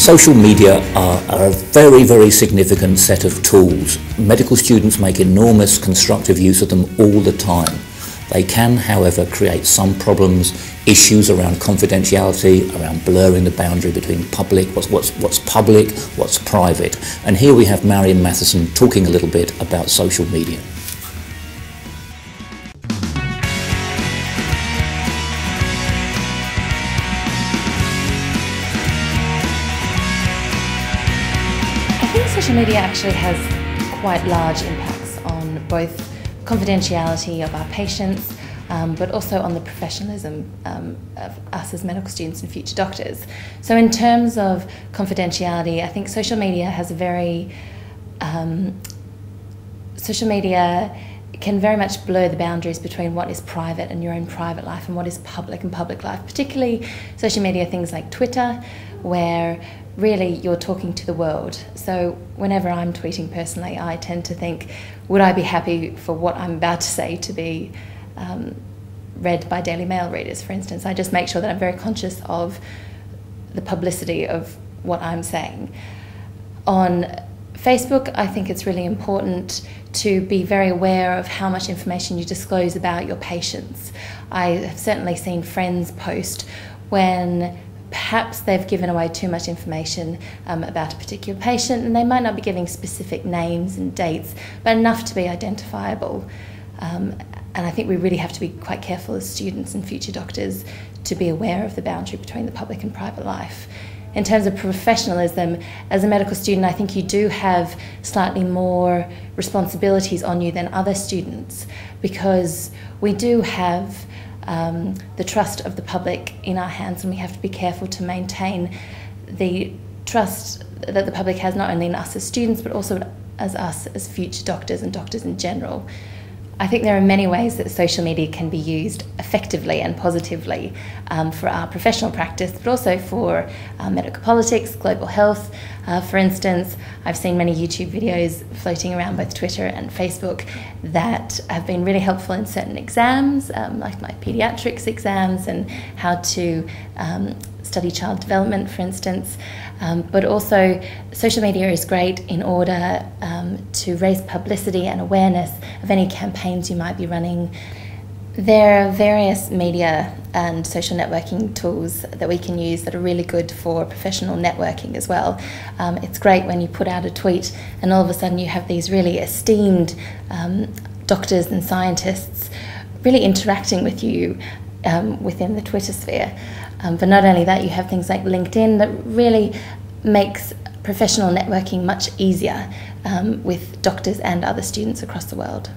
Social media are a very, very significant set of tools. Medical students make enormous constructive use of them all the time. They can, however, create some problems, issues around confidentiality, around blurring the boundary between public, what's public, what's private. And here we have Marion Matheson talking a little bit about social media. I think social media actually has quite large impacts on both confidentiality of our patients, but also on the professionalism of us as medical students and future doctors. So in terms of confidentiality, I think social media has a very, social media can very much blur the boundaries between what is private and your own private life and what is public and public life, particularly social media things like Twitter, where really you're talking to the world. So whenever I'm tweeting personally, I tend to think, would I be happy for what I'm about to say to be read by Daily Mail readers, for instance? I just make sure that I'm very conscious of the publicity of what I'm saying. On Facebook, I think it's really important to be very aware of how much information you disclose about your patients. I have certainly seen friends post when perhaps they've given away too much information about a particular patient, and they might not be giving specific names and dates, but enough to be identifiable. And I think we really have to be quite careful as students and future doctors to be aware of the boundary between the public and private life. In terms of professionalism, as a medical student, I think you do have slightly more responsibilities on you than other students, because we do have the trust of the public in our hands, and we have to be careful to maintain the trust that the public has not only in us as students, but also as us as future doctors and doctors in general. I think there are many ways that social media can be used effectively and positively for our professional practice, but also for medical politics, global health. For instance, I've seen many YouTube videos floating around both Twitter and Facebook that have been really helpful in certain exams, like my paediatrics exams, and how to study child development, for instance. But also, social media is great in order to raise publicity and awareness of any campaigns you might be running. There are various media and social networking tools that we can use that are really good for professional networking as well. It's great when you put out a tweet and all of a sudden you have these really esteemed doctors and scientists really interacting with you within the Twitter sphere. But not only that, you have things like LinkedIn that really makes professional networking much easier with doctors and other students across the world.